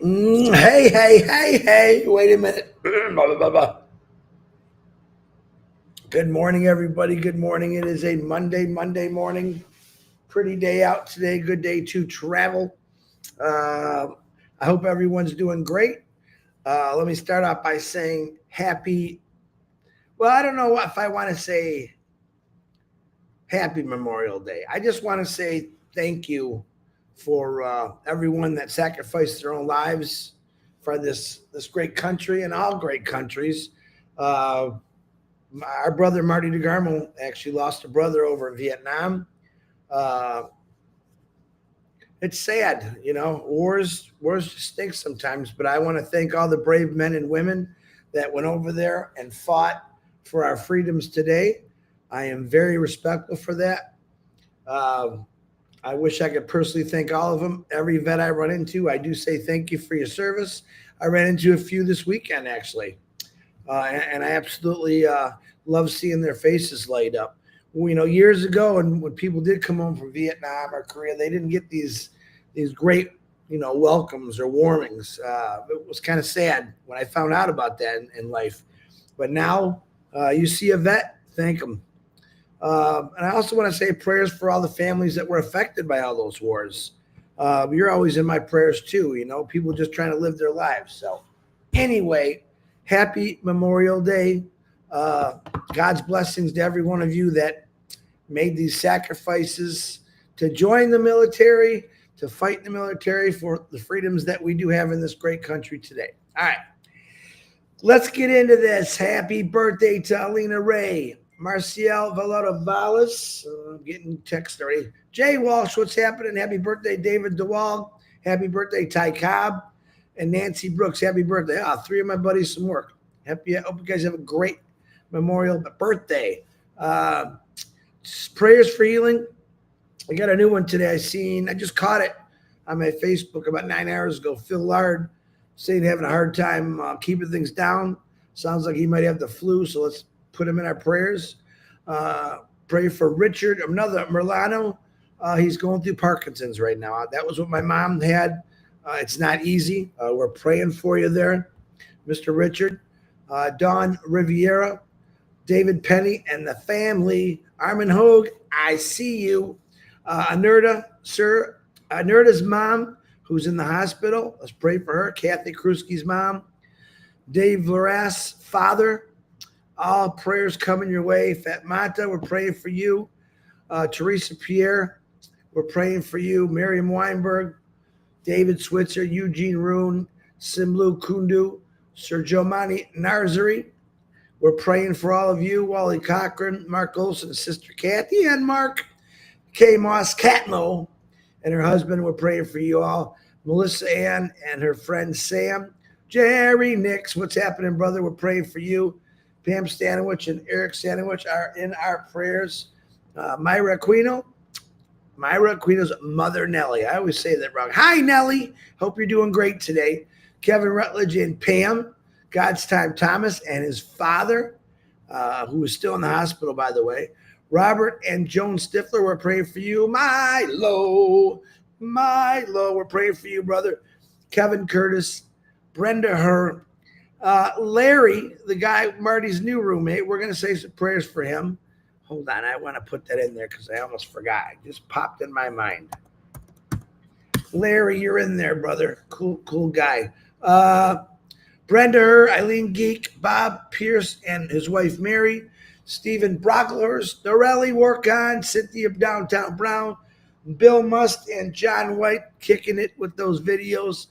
Hey. Wait a minute. Blah, blah, blah, blah. Good morning, everybody. Good morning. It is a Monday morning. Pretty day out today. Good day to travel. Uh, I hope everyone's doing great. Let me start off by saying well, I don't know if I want to say happy Memorial Day. I just want to say thank you for everyone that sacrificed their own lives for this great country and all great countries. Uh, our brother Marty DeGarmo actually lost a brother over in Vietnam. Uh, it's sad, Wars stink sometimes, but I want to thank all the brave men and women that went over there and fought for our freedoms today. I am very respectful for that. Um, I wish I could personally thank all of them. Every vet I run into, I do say thank you for your service. I ran into a few this weekend, actually, and I absolutely love seeing their faces light up. Well, years ago, and when people did come home from Vietnam or Korea, they didn't get these great, welcomes or warmings. It was kind of sad when I found out about that in life. But now you see a vet, thank them. And I also want to say prayers for all the families that were affected by all those wars. You're always in my prayers too, people just trying to live their lives. So, anyway, happy Memorial Day. God's blessings to every one of you that made these sacrifices to join the military, to fight in the military for the freedoms that we do have in this great country today. All right, let's get into this. Happy birthday to Alina Ray. Marcial Valera-Valles, I'm getting text already. Jay Walsh, what's happening? Happy birthday, David DeWald. Happy birthday, Ty Cobb. And Nancy Brooks, happy birthday. Three of my buddies, some work. I hope you guys have a great Memorial birthday. Prayers for healing. I got a new one today. I just caught it on my Facebook about 9 hours ago. Phil Lard saying having a hard time keeping things down. Sounds like he might have the flu, so let's put him in our prayers. Pray for Richard, another Merlano. He's going through Parkinson's right now. That was what my mom had. It's not easy. We're praying for you there, Mr. Richard. Don Riviera, David Penny, and the family. Armin Hogue, I see you. Anerta, sir. Anerta's mom, who's in the hospital. Let's pray for her. Kathy Krusky's mom. Dave Laras, father. All prayers coming your way. Fatmata, we're praying for you. Teresa Pierre, we're praying for you. Miriam Weinberg, David Switzer, Eugene Roon, Simlu Kundu, Sir Jomani Narzari. We're praying for all of you. Wally Cochran, Mark Olson, Sister Kathy, and Mark K. Moss Catlow and her husband. We're praying for you all. Melissa Ann and her friend Sam. Jerry Nix, what's happening, brother? We're praying for you. Pam Stanowich and Eric Stanowich are in our prayers. Myra Aquino's mother, Nellie. I always say that wrong. Hi, Nellie. Hope you're doing great today. Kevin Rutledge and Pam. God's Time Thomas and his father, who is still in the hospital, by the way. Robert and Joan Stifler, we're praying for you. Milo, we're praying for you, brother. Kevin Curtis, Brenda Herr. Larry, the guy, Marty's new roommate, we're going to say some prayers for him. Hold on, I want to put that in there because I almost forgot. It just popped in my mind. Larry, you're in there, brother. Cool guy. Brenda Herr, Eileen Geek, Bob Pierce and his wife Mary, Stephen Brocklehurst, Dorelli Workon, Cynthia Downtown Brown, Bill Must and John White kicking it with those videos.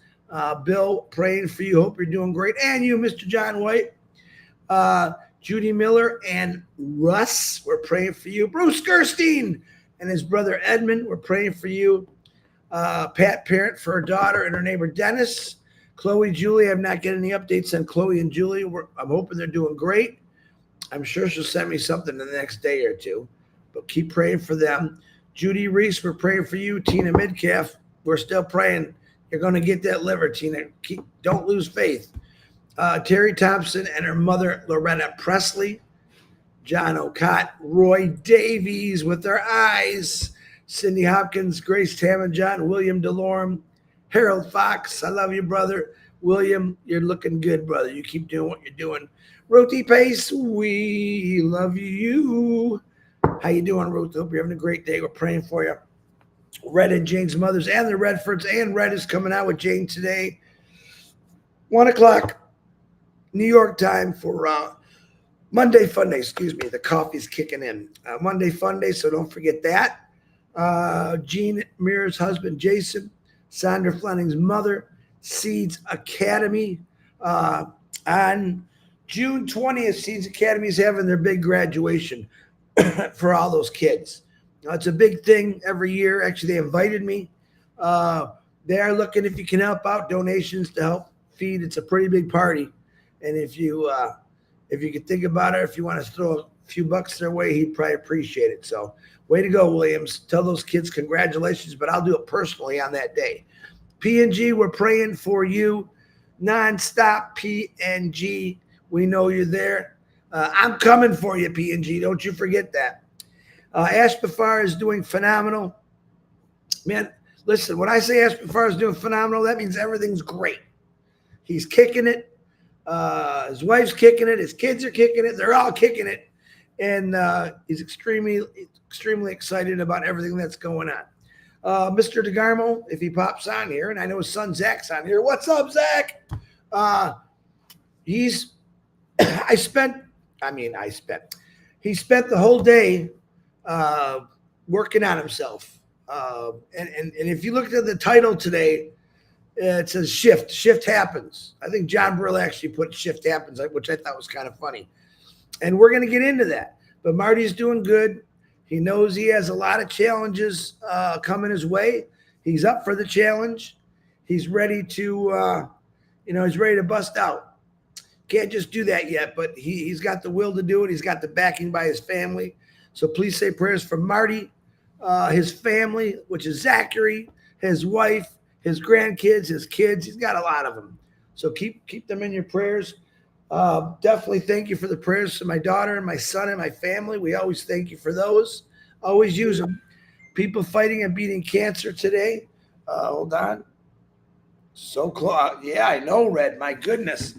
Bill, praying for you. Hope you're doing great. And you, Mr. John White. Judy Miller and Russ, we're praying for you. Bruce Gerstein and his brother Edmund, we're praying for you. Pat Parent for her daughter and her neighbor Dennis. Chloe, Julie, I'm not getting any updates on Chloe and Julie. I'm hoping they're doing great. I'm sure she'll send me something in the next day or two, but keep praying for them. Judy Reese, we're praying for you. Tina Midcalf, we're still praying. You're going to get that liver, Tina. Don't lose faith. Terry Thompson and her mother, Loretta Presley. John Ocott, Roy Davies with their eyes. Cindy Hopkins, Grace Tammanjohn, William DeLorme, Harold Fox, I love you, brother. William, you're looking good, brother. You keep doing what you're doing. Roti Pace, we love you. How you doing, Ruth? Hope you're having a great day. We're praying for you. Red and Jane's mothers and the Redfords, and Red is coming out with Jane today. 1 o'clock, New York time for Monday Fun Day. Excuse me, the coffee's kicking in. Monday Fun Day, so don't forget that. Jean Mears' husband, Jason, Sandra Flanning's mother, Seeds Academy. On June 20th, Seeds Academy is having their big graduation for all those kids. It's a big thing every year. Actually, they invited me. They are looking if you can help out, donations to help feed. It's a pretty big party. And if you could think about it, if you want to throw a few bucks their way, he'd probably appreciate it. So way to go, Williams. Tell those kids congratulations, but I'll do it personally on that day. PNG, we're praying for you. Nonstop PNG. We know you're there. I'm coming for you, PNG. Don't you forget that. Ash Bafar is doing phenomenal. Man, listen, when I say Ash Bafar is doing phenomenal, that means everything's great. He's kicking it. His wife's kicking it. His kids are kicking it. They're all kicking it. And he's extremely excited about everything that's going on. Mr. DeGarmo, if he pops on here, and I know his son Zach's on here. What's up, Zach? He spent the whole day working on himself. And if you looked at the title today, it says shift. Shift happens. I think John Brill actually put shift happens, which I thought was kind of funny. And we're going to get into that. But Marty's doing good. He knows he has a lot of challenges coming his way. He's up for the challenge. He's ready to, he's ready to bust out. Can't just do that yet, but he's got the will to do it. He's got the backing by his family. So please say prayers for Marty, his family, which is Zachary, his wife, his grandkids, his kids. He's got a lot of them. So keep them in your prayers. Definitely thank you for the prayers to my daughter and my son and my family. We always thank you for those. Always use them. People fighting and beating cancer today. Hold on. So close. Yeah, I know, Red. My goodness.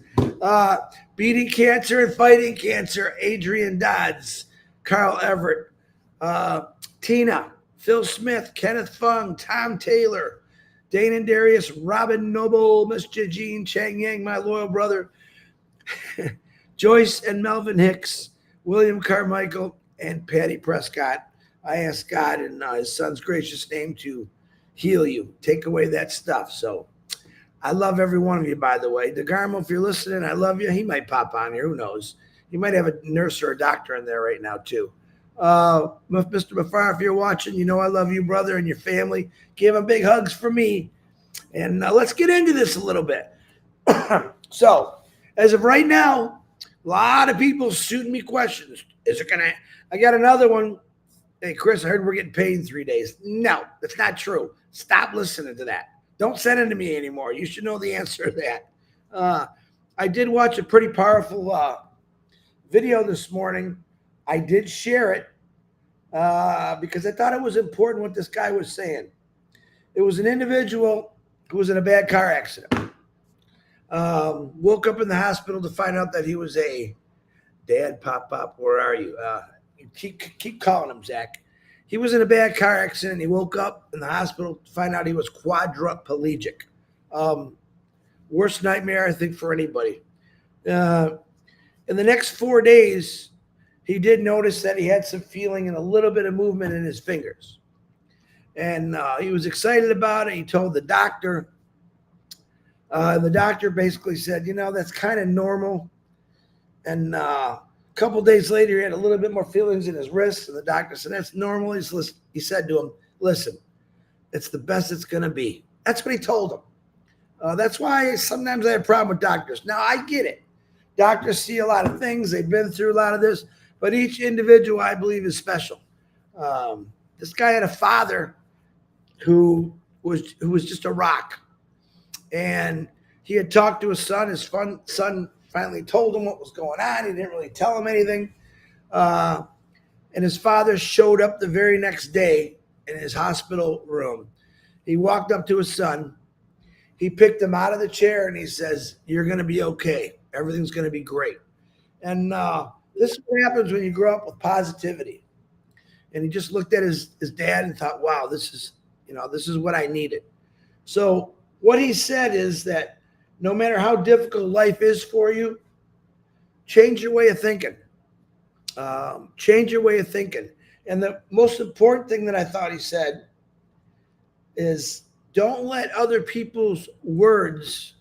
Beating cancer and fighting cancer. Adrian Dodds, Carl Everett, Tina, Phil Smith, Kenneth Fung, Tom Taylor, Dane and Darius, Robin Noble, Mr. Jean Chang Yang, my loyal brother, Joyce and Melvin Hicks, William Carmichael, and Patty Prescott. I ask God in his son's gracious name to heal you, take away that stuff. So I love every one of you, by the way. DeGarmo, if you're listening, I love you. He might pop on here. Who knows? He might have a nurse or a doctor in there right now, too. Mr. Bafar, if you're watching, you know I love you, brother, and your family. Give him big hugs for me. And let's get into this a little bit. So, as of right now, a lot of people shooting me questions. I got another one. Hey, Chris, I heard we're getting paid in 3 days. No, that's not true. Stop listening to that. Don't send it to me anymore. You should know the answer to that. I did watch a pretty powerful video this morning. I did share it because I thought it was important what this guy was saying. It was an individual who was in a bad car accident. Woke up in the hospital to find out that he was a dad. Pop, where are you? Keep calling him, Zach. He was in a bad car accident. He woke up in the hospital to find out he was quadriplegic. Worst nightmare, I think, for anybody. In the next 4 days, he did notice that he had some feeling and a little bit of movement in his fingers. And he was excited about it. He told the doctor. The doctor basically said, that's kind of normal. And a couple of days later, he had a little bit more feelings in his wrists. And the doctor said, that's normal. He said to him, listen, it's the best it's going to be. That's what he told him. That's why sometimes I have a problem with doctors. Now, I get it. Doctors see a lot of things. They've been through a lot of this. But each individual, I believe, is special. This guy had a father who was just a rock. And he had talked to his son. His son finally told him what was going on. He didn't really tell him anything. And his father showed up the very next day in his hospital room. He walked up to his son. He picked him out of the chair and he says, "You're going to be okay. Everything's going to be great." And this is what happens when you grow up with positivity. And he just looked at his dad and thought, "Wow, this is what I needed." So what he said is that no matter how difficult life is for you, change your way of thinking. Change your way of thinking. And the most important thing that I thought he said is don't let other people's words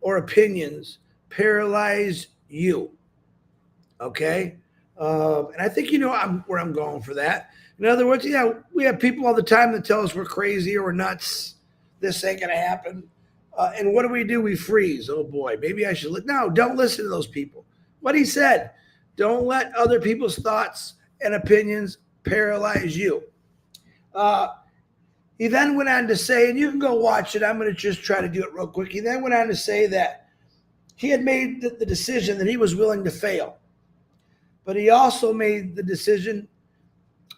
or opinions paralyze you. Okay? And I think where I'm going for that. In other words, yeah, we have people all the time that tell us we're crazy or we're nuts. This ain't going to happen. And what do? We freeze. Oh, boy, maybe I should. No, don't listen to those people. What he said, don't let other people's thoughts and opinions paralyze you. He then went on to say, and you can go watch it. I'm going to just try to do it real quick. He then went on to say that he had made the decision that he was willing to fail. But he also made the decision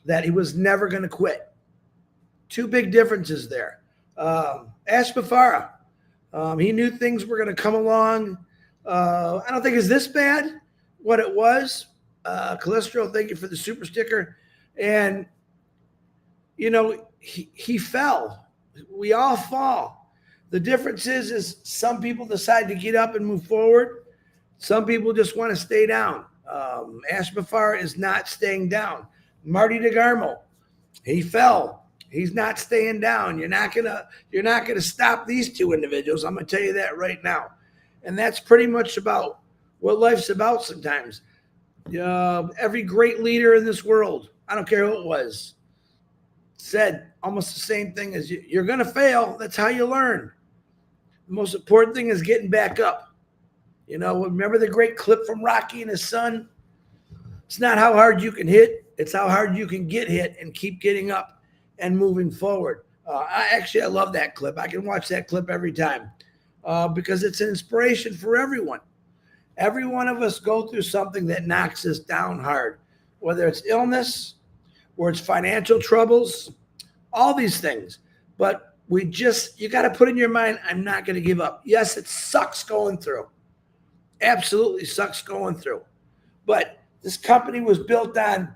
that he was never going to quit. Two big differences there. Ash Bafara, he knew things were going to come along. I don't think it's this bad, what it was. Cholesterol, thank you for the super sticker. And, he fell. We all fall. The difference is some people decide to get up and move forward. Some people just want to stay down. Ash Bafara is not staying down. Marty DeGarmo, he fell. He's not staying down. You're not gonna stop these two individuals. I'm gonna tell you that right now. And that's pretty much about what life's about sometimes. Every great leader in this world, I don't care who it was, said almost the same thing as you're gonna fail. That's how you learn. The most important thing is getting back up. Remember the great clip from Rocky and his son? It's not how hard you can hit. It's how hard you can get hit and keep getting up and moving forward. I love that clip. I can watch that clip every time because it's an inspiration for everyone. Every one of us go through something that knocks us down hard, whether it's illness or it's financial troubles, all these things. But you got to put in your mind, I'm not going to give up. Yes, it sucks going through. Absolutely sucks going through. But this company was built on,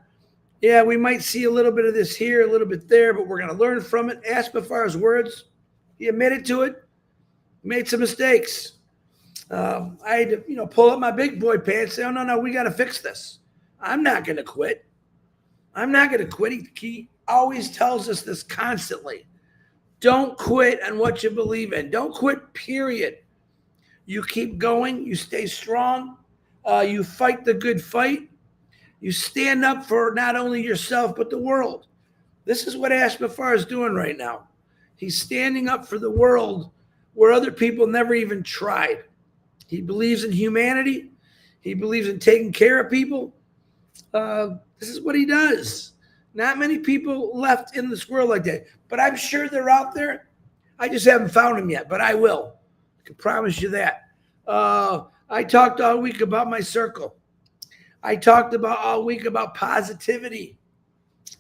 yeah, we might see a little bit of this here, a little bit there, but we're going to learn from it. Ask Bafara's words. He admitted to it. Made some mistakes. I had to, pull up my big boy pants. Say, oh, no, we got to fix this. I'm not going to quit. I'm not going to quit. He always tells us this constantly. Don't quit on what you believe in. Don't quit, period. You keep going. You stay strong. You fight the good fight. You stand up for not only yourself, but the world. This is what Ash Bafara is doing right now. He's standing up for the world where other people never even tried. He believes in humanity. He believes in taking care of people. This is what he does. Not many people left in this world like that, but I'm sure they're out there. I just haven't found them yet, but I will. I can promise you that. I talked all week about my circle. I talked all week about positivity.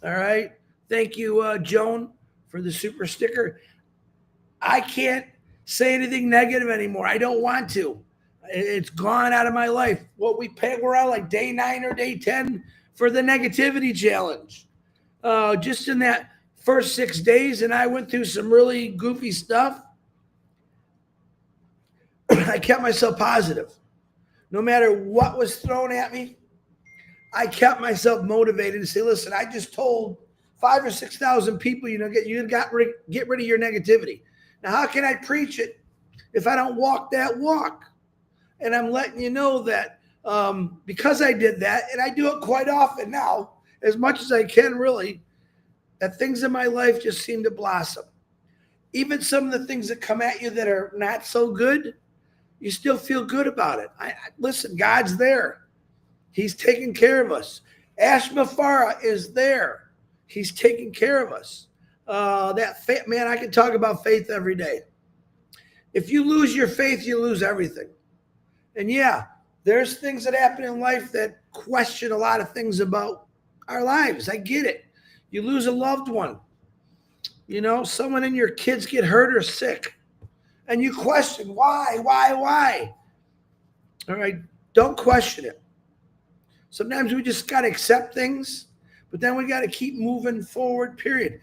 All right. Thank you, Joan, for the super sticker. I can't say anything negative anymore. I don't want to. It's gone out of my life. We're on like day 9 or day 10 for the negativity challenge. Just in that first 6 days, and I went through some really goofy stuff. I kept myself positive. No matter what was thrown at me, I kept myself motivated to say, listen, I just told 5,000 or 6,000 people, get rid of your negativity. Now, how can I preach it if I don't walk that walk? And I'm letting you know that because I did that, and I do it quite often now, as much as I can really, that things in my life just seem to blossom. Even some of the things that come at you that are not so good, you still feel good about it. Listen, God's there. He's taking care of us. Ash Bafara is there. He's taking care of us. That faith, man, I can talk about faith every day. If you lose your faith, you lose everything. And yeah, there's things that happen in life that question a lot of things about our lives. I get it. You lose a loved one. Someone in your kids get hurt or sick. and you question why. All right, don't question it. Sometimes we just got to accept things, but then we got to keep moving forward, period.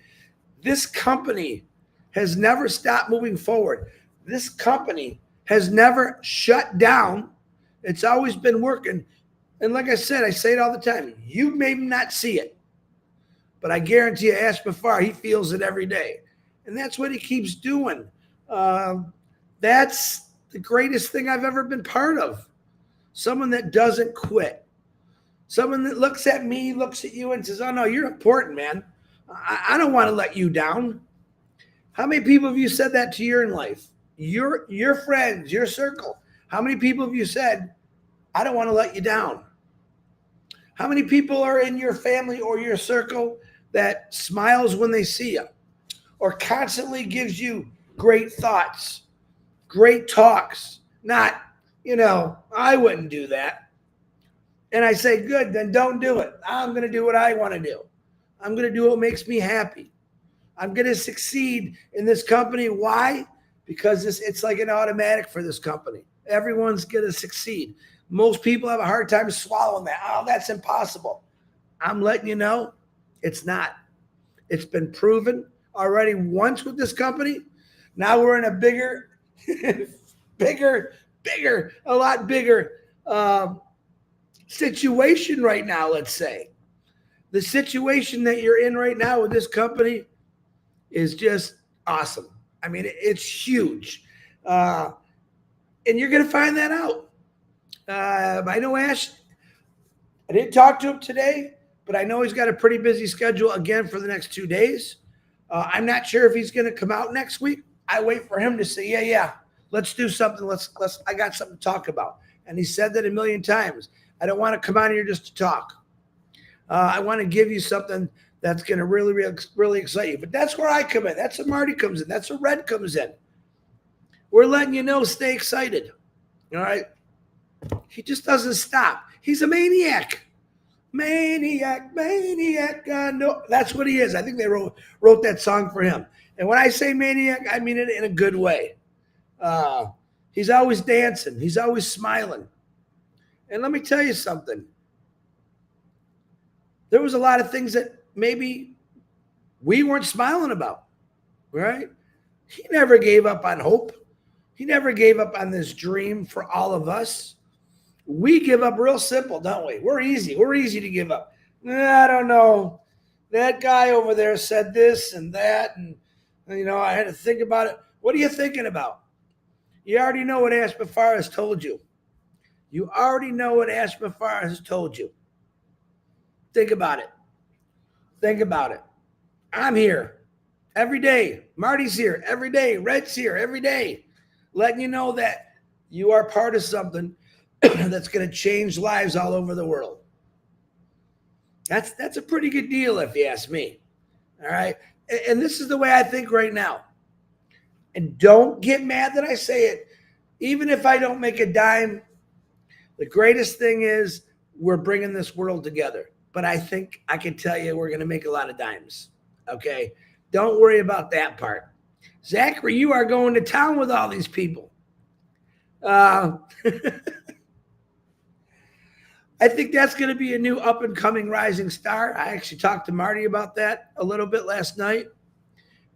This company has never stopped moving forward. This company has never shut down. It's always been working. And like I said, I say it all the time. You may not see it, but I guarantee you, ask Mafar, he feels it every day. And that's what he keeps doing. That's the greatest thing I've ever been part of. Someone that doesn't quit. Someone that looks at me, looks at you and says, oh, no, you're important, man. I don't want to let you down. How many people have you said that to you in life? Your friends, your circle. How many people have you said, I don't want to let you down? How many people are in your family or your circle that smiles when they see you or constantly gives you great thoughts, great talks? Not, I wouldn't do that. And I say, good, then don't do it. I'm going to do what I want to do. I'm going to do what makes me happy. I'm going to succeed in this company. Why? Because it's like an automatic for this company. Everyone's going to succeed. Most people have a hard time swallowing that. Oh, that's impossible. I'm letting you know, it's not. It's been proven already once with this company. Now we're in a bigger, a lot bigger situation right now, let's say. The situation that you're in right now with this company is just awesome. I mean, it's huge. And you're going to find that out. I know Ash, I didn't talk to him today, but I know he's got a pretty busy schedule again for the next 2 days. I'm not sure if he's going to come out next week. I wait for him to say, yeah, let's do something. I got something to talk about. And he said that a million times. I don't want to come out here just to talk. I want to give you something that's going to really, really, really excite you. But that's where I come in. That's where Marty comes in. That's where Red comes in. We're letting you know, stay excited. All right? He just doesn't stop. He's a maniac. Maniac. No, that's what he is. I think they wrote that song for him. And when I say maniac, I mean it in a good way. He's always dancing. He's always smiling. And let me tell you something. There was a lot of things that maybe we weren't smiling about, right? He never gave up on hope. He never gave up on this dream for all of us. We give up real simple, don't we? We're easy. We're easy to give up. I don't know. That guy over there said this and that, and I had to think about it. What are you thinking about? You already know what Ash Bafar has told you. You already know what Ash Bafar has told you. Think about it. Think about it. I'm here every day. Marty's here every day. Red's here every day. Letting you know that you are part of something that's going to change lives all over the world. That's a pretty good deal if you ask me. All right. And this is the way I think right now. And don't get mad that I say it. Even if I don't make a dime, the greatest thing is we're bringing this world together. But I think I can tell you we're going to make a lot of dimes. Okay? Don't worry about that part. Zachary, you are going to town with all these people. I think that's going to be a new up-and-coming rising star. I actually talked to Marty about that a little bit last night.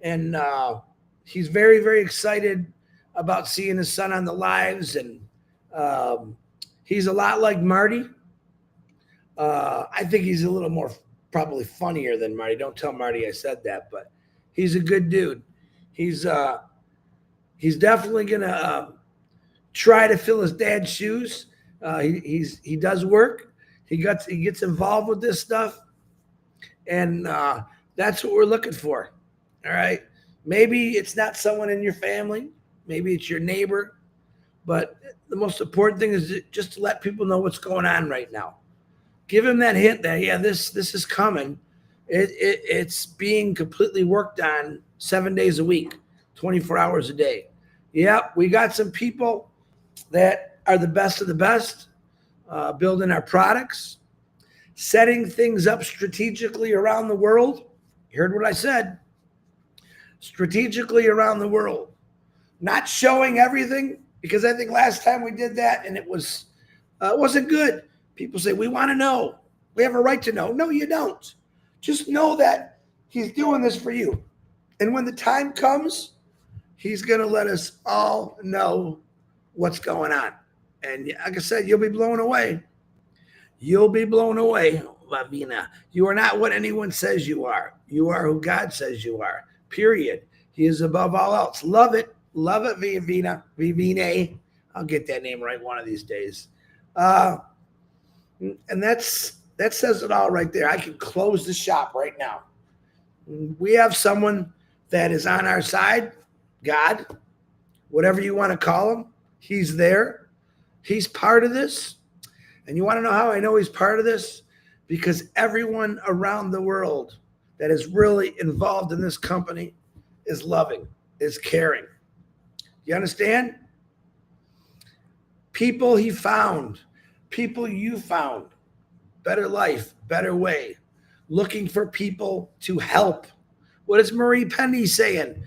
And he's very, very excited about seeing his son on the lives. And he's a lot like Marty. I think he's a little more probably funnier than Marty. Don't tell Marty I said that, but he's a good dude. He's definitely going to try to fill his dad's shoes. He does work. He gets involved with this stuff, and that's what we're looking for. All right. Maybe it's not someone in your family. Maybe it's your neighbor, but the most important thing is just to let people know what's going on right now. Give him that hint that this is coming. It's being completely worked on 7 days a week, 24 hours a day. Yep, we got some people that are the best of the best, building our products, setting things up strategically around the world. You heard what I said. Strategically around the world. not showing everything, because I think last time we did that and it wasn't good. People say, we want to know. We have a right to know. No, you don't. Just know that he's doing this for you. And when the time comes, he's going to let us all know what's going on. And like I said, you'll be blown away. You'll be blown away, Lavina. You are not what anyone says you are. You are who God says you are, period. He is above all else. Love it. Love it, Vivina. Vivine. I'll get that name right one of these days. And that says it all right there. I can close the shop right now. We have someone that is on our side, God, whatever you want to call him. He's there. He's part of this. And you want to know how I know he's part of this? Because everyone around the world that is really involved in this company is loving, is caring. You understand? People he found, people you found, better life, better way, looking for people to help. What is Marie Penny saying?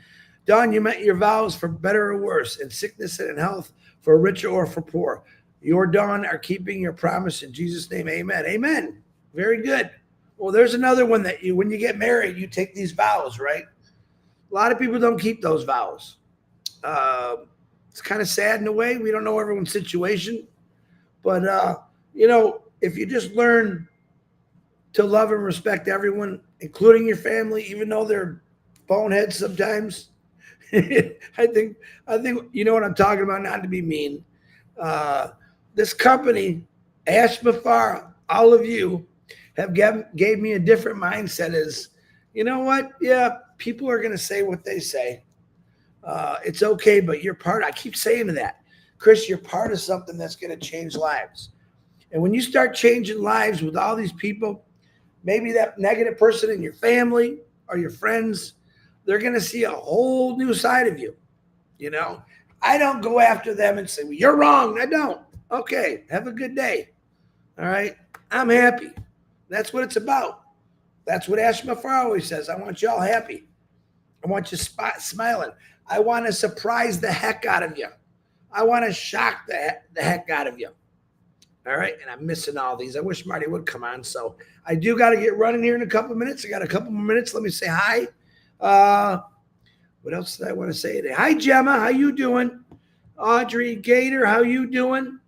Dawn, you met your vows for better or worse, in sickness and in health, for richer or for poor. Your Dawn are keeping your promise in Jesus' name. Amen. Amen. Very good. Well, there's another one that when you get married, you take these vows, right? A lot of people don't keep those vows. It's kind of sad in a way. We don't know everyone's situation. But, if you just learn to love and respect everyone, including your family, even though they're boneheads sometimes, I think you know what I'm talking about, not to be mean. This company, Ashmafara, all of you have gave me a different mindset is, you know what? Yeah, people are going to say what they say. It's okay, but you're part. I keep saying to that, Chris, you're part of something that's going to change lives. And when you start changing lives with all these people, maybe that negative person in your family or your friends, they're going to see a whole new side of you. I don't go after them and say, well, you're wrong. I don't. Okay, have a good day. All right, I'm happy. That's what it's about. That's what Ashmafar always says. I want you all happy. I want you smiling. I want to surprise the heck out of you. I want to shock the heck out of you. All right, and I'm missing all these. I wish Marty would come on. So I do got to get running here in a couple minutes. I got a couple more minutes. Let me say hi. What else did I want to say today? Hi, Gemma. How you doing? Audrey Gator, how you doing?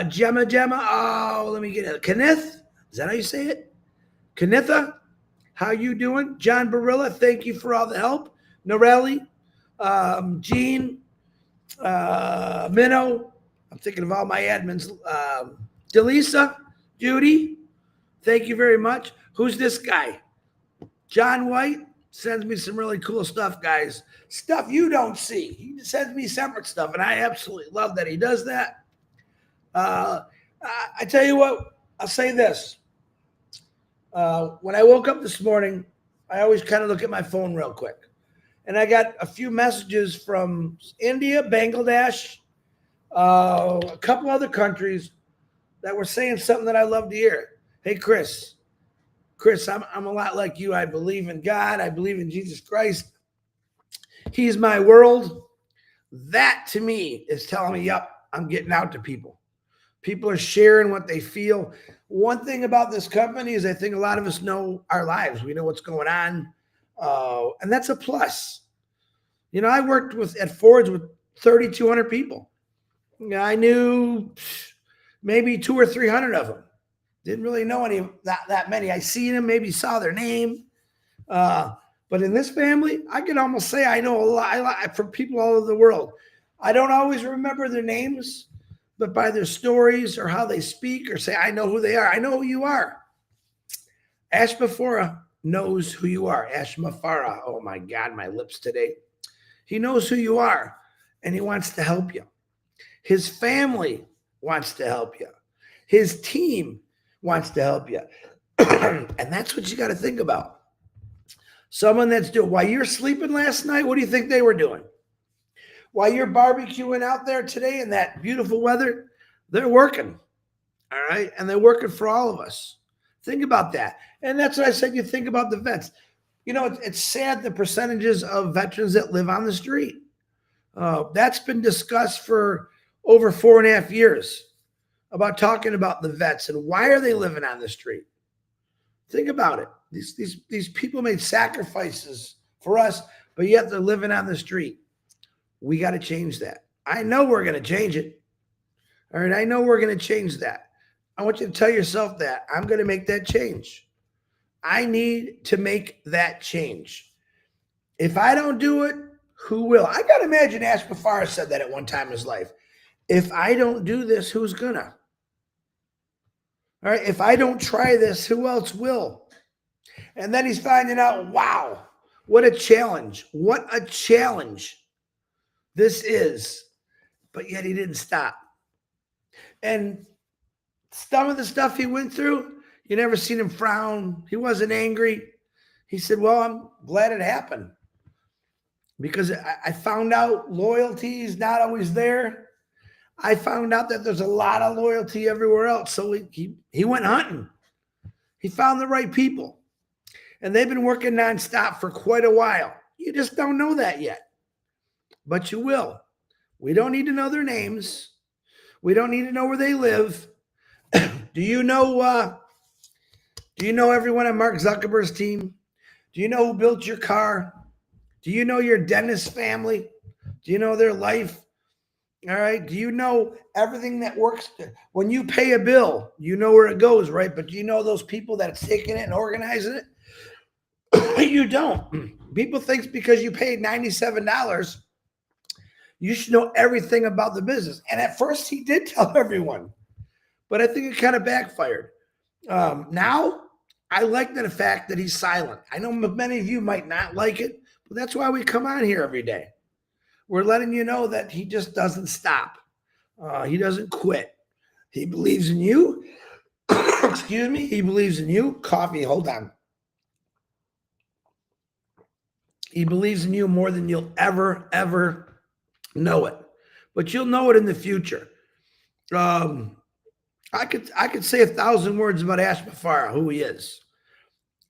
Gemma. Oh, let me get it. Kenneth, is that how you say it? Kennetha, how you doing? John Barilla, thank you for all the help. Norelli, Jean, Minnow. I'm thinking of all my admins. Delisa, Judy, thank you very much. Who's this guy? John White sends me some really cool stuff, guys. Stuff you don't see. He sends me separate stuff, and I absolutely love that he does that. I tell you what, I'll say this. When I woke up this morning, I always kind of look at my phone real quick. And I got a few messages from India, Bangladesh, a couple other countries that were saying something that I love to hear. Hey, Chris, I'm a lot like you. I believe in God. I believe in Jesus Christ. He's my world. That to me is telling me, yep, I'm getting out to people. People are sharing what they feel. One thing about this company is I think a lot of us know our lives. We know what's going on. And that's a plus. I worked at Ford's with 3,200 people. I knew maybe 200 or 300 of them. Didn't really know any that many. I seen them, maybe saw their name. But in this family, I can almost say I know a lot from people all over the world. I don't always remember their names, but by their stories or how they speak or say, I know who they are. I know who you are. Ashmafara knows who you are. Ashmafara. Oh my God, my lips today. He knows who you are and he wants to help you. His family wants to help you. His team wants to help you. And that's what you got to think about. Someone that's doing, while you're sleeping last night, what do you think they were doing? While you're barbecuing out there today in that beautiful weather, they're working. All right. And they're working for all of us. Think about that. And that's what I said. You think about the vets. It's sad the percentages of veterans that live on the street. That's been discussed for over 4.5 years about talking about the vets and why are they living on the street. Think about it. These people made sacrifices for us, but yet they're living on the street. We got to change that. I know we're going to change it. All right. I know we're going to change that. I want you to tell yourself that I'm going to make that change. I need to make that change. If I don't do it, who will? I got to imagine Ashbafar said that at one time in his life. If I don't do this, who's gonna? All right. If I don't try this, who else will? And then he's finding out, wow, what a challenge. What a challenge this is. But yet he didn't stop. And some of the stuff he went through, you never seen him frown. He wasn't angry. He said, well, I'm glad it happened because I found out loyalty is not always there. I found out that there's a lot of loyalty everywhere else. So he went hunting. He found the right people. And they've been working nonstop for quite a while. You just don't know that yet. But you will. We don't need to know their names. We don't need to know where they live. Do you know everyone on Mark Zuckerberg's team? Do you know who built your car? Do you know your dentist family? Do you know their life? All right. Do you know everything that works? When you pay a bill, you know where it goes, right? But do you know those people that's taking it and organizing it? You don't. People think because you paid $97, you should know everything about the business. And at first he did tell everyone, but I think it kind of backfired. Now I like the fact that he's silent. I know many of you might not like it, but that's why we come on here every day. We're letting you know that he just doesn't stop. He doesn't quit. He believes in you. Excuse me. He believes in you. Coffee, hold on. He believes in you more than you'll ever know it. But you'll know it in the future. I could say 1,000 words about Ashbafara, who he is.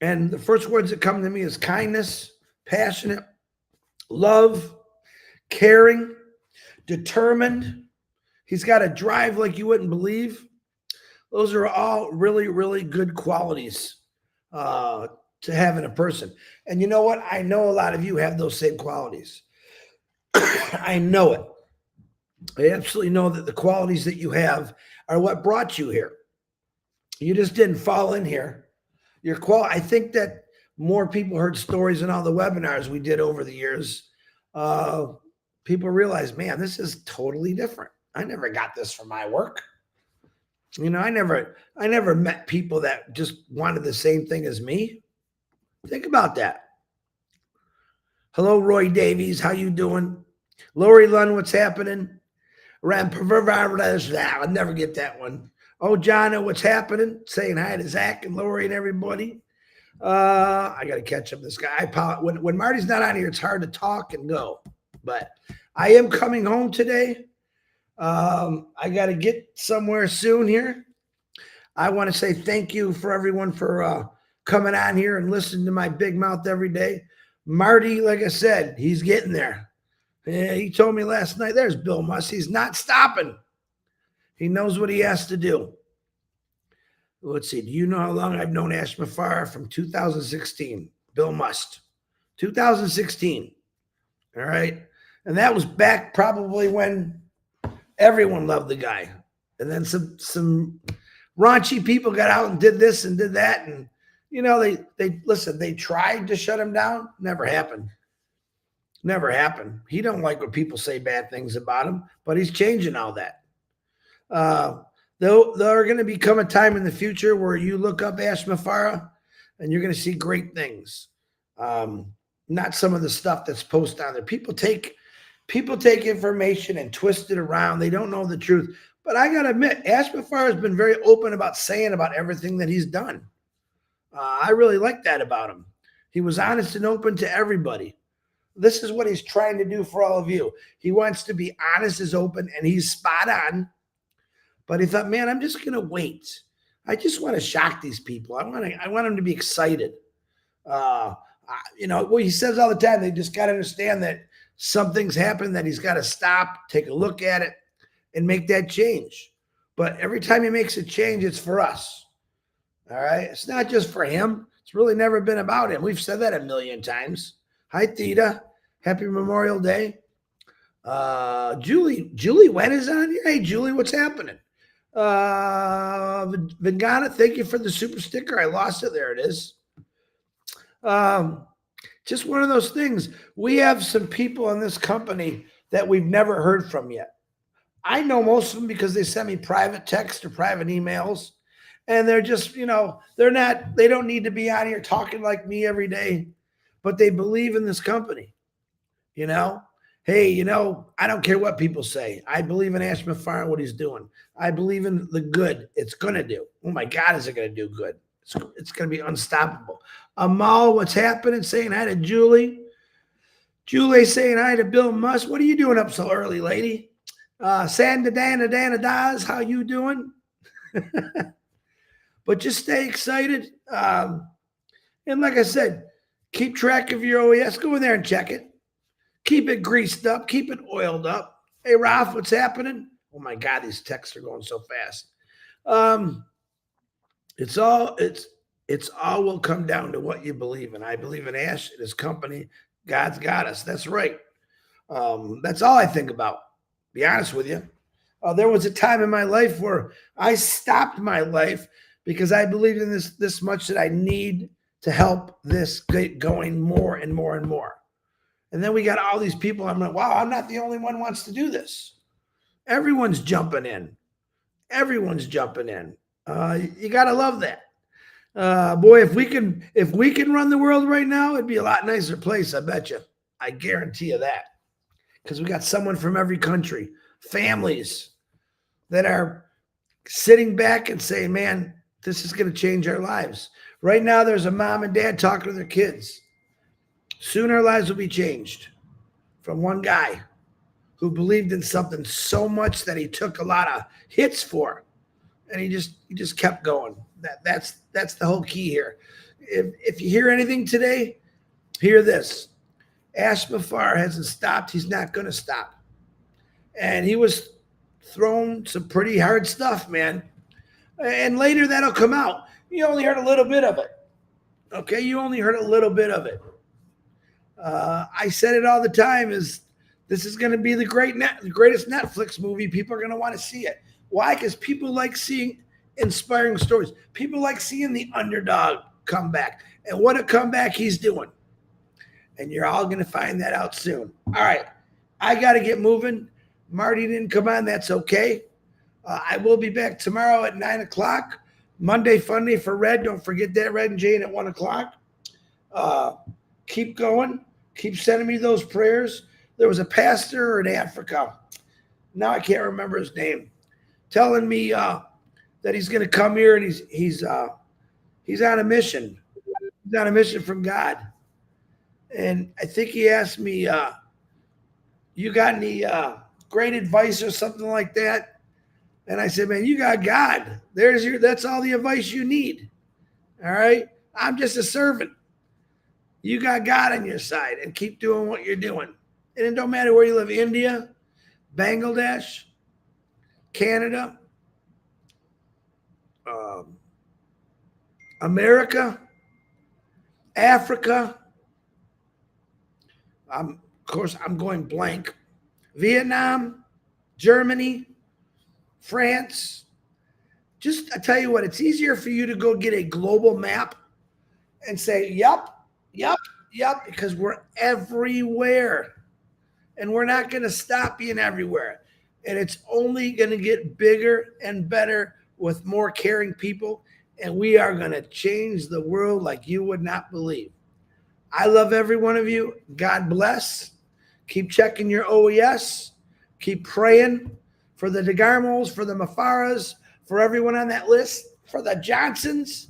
And the first words that come to me is kindness, passionate, love, caring, determined. He's got a drive like you wouldn't believe. Those are all really, really good qualities to have in a person. And you know what? I know a lot of you have those same qualities. I know it. I absolutely know that the qualities that you have are what brought you here. You just didn't fall in here. I think that more people heard stories in all the webinars we did over the years. People realize, man, this is totally different. I never got this from my work. You know, I never met people that just wanted the same thing as me. Think about that. Hello, Roy Davies. How you doing? Lori Lund, what's happening? I'll never get that one. Oh, John, what's happening? Saying hi to Zach and Lori and everybody. I got to catch up with this guy. When Marty's not on here, it's hard to talk and go. But I am coming home today. I got to get somewhere soon here. I want to say thank you for everyone for coming on here and listening to my big mouth every day. Marty, like I said, he's getting there. Yeah, he told me last night, there's Bill Must. He's not stopping. He knows what he has to do. Let's see. Do you know how long I've known Ashbafara? From 2016. Bill Must. 2016. All right. And that was back probably when everyone loved the guy. And then some raunchy people got out and did this and did that. And, you know, they tried to shut him down. Never happened. Never happened. He don't like when people say bad things about him, but he's changing all that. There are going to become a time in the future where you look up Ashbafara and you're going to see great things. Not some of the stuff that's posted on there. People take information and twist it around. They don't know the truth. But I got to admit, Ashbafara has been very open about saying about everything that he's done. I really like that about him. He was honest and open to everybody. This is what he's trying to do for all of you. He wants to be honest, is open, and he's spot on. But he thought, man, I'm just going to wait. I just want to shock these people. I want them to be excited. You know, well, he says all the time, they just got to understand that something's happened that he's got to stop, take a look at it, and make that change. But every time he makes a change, it's for us. All right. It's not just for him. It's really never been about him. We've said that a million times. Hi, Theta. Happy Memorial Day. Julie Wen is on here. Hey, Julie, what's happening? Vingana, thank you for the super sticker. I lost it. There it is. Just one of those things. We have some people in this company that we've never heard from yet. I know most of them because they send me private text or private emails. And they're just, they don't need to be out here talking like me every day, but they believe in this company. Hey, I don't care what people say. I believe in Ash Mafar and what he's doing. I believe in the good it's going to do. Oh my God, is it going to do good? It's going to be unstoppable. Amal, what's happening? Saying hi to Julie. Julie saying hi to Bill Musk. What are you doing up so early, lady? Sanda Dana Daz, how you doing? But just stay excited. And like I said, keep track of your OES. Go in there and check it. Keep it greased up. Keep it oiled up. Hey, Ralph, what's happening? Oh, my God, these texts are going so fast. It's all will come down to what you believe in. I believe in Ash and his company. God's got us. That's right. That's all I think about. Be honest with you. There was a time in my life where I stopped my life because I believed in this much that I need to help this get going more and more and more. And then we got all these people. I'm like, wow, I'm not the only one who wants to do this. Everyone's jumping in. Everyone's jumping in. You got to love that. Boy, if we can run the world right now, it'd be a lot nicer place, I bet you. I guarantee you that. Because we got someone from every country, families that are sitting back and saying, man, this is going to change our lives. Right now, there's a mom and dad talking to their kids. Soon our lives will be changed from one guy who believed in something so much that he took a lot of hits for, and he just kept going. That's the whole key here. If you hear anything today, hear this. Ash Mafar hasn't stopped. He's not going to stop. And he was throwing some pretty hard stuff, man. And later that'll come out. You only heard a little bit of it. Okay, you only heard a little bit of it. I said it all the time, this is going to be the greatest Netflix movie. People are going to want to see it. Why? Because people like seeing inspiring stories. People like seeing the underdog come back. And what a comeback he's doing. And you're all going to find that out soon. All right, I got to get moving. Marty didn't come on. That's okay. I will be back tomorrow at 9 o'clock. Monday Fun Day for Red. Don't forget that, Red and Jane, at 1 o'clock. Keep going. Keep sending me those prayers. There was a pastor in Africa. Now I can't remember his name. Telling me that he's going to come here and he's on a mission. He's on a mission from God. And I think he asked me, you got any great advice or something like that? And I said, man, you got God. That's all the advice you need. All right. I'm just a servant. You got God on your side, and keep doing what you're doing. And it don't matter where you live, India, Bangladesh, Canada, America, Africa. Of course, I'm going blank. Vietnam, Germany, France. I tell you what, it's easier for you to go get a global map and say, yep, because we're everywhere. And we're not going to stop being everywhere. And it's only going to get bigger and better with more caring people. And we are going to change the world like you would not believe. I love every one of you. God bless. Keep checking your OES. Keep praying for the DeGarmos, for the Mafaras, for everyone on that list, for the Johnsons.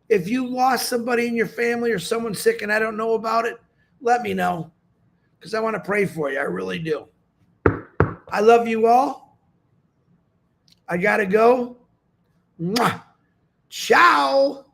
If you lost somebody in your family or someone sick and I don't know about it, let me know, because I want to pray for you. I really do. I love you all. I got to go. Mwah. Ciao.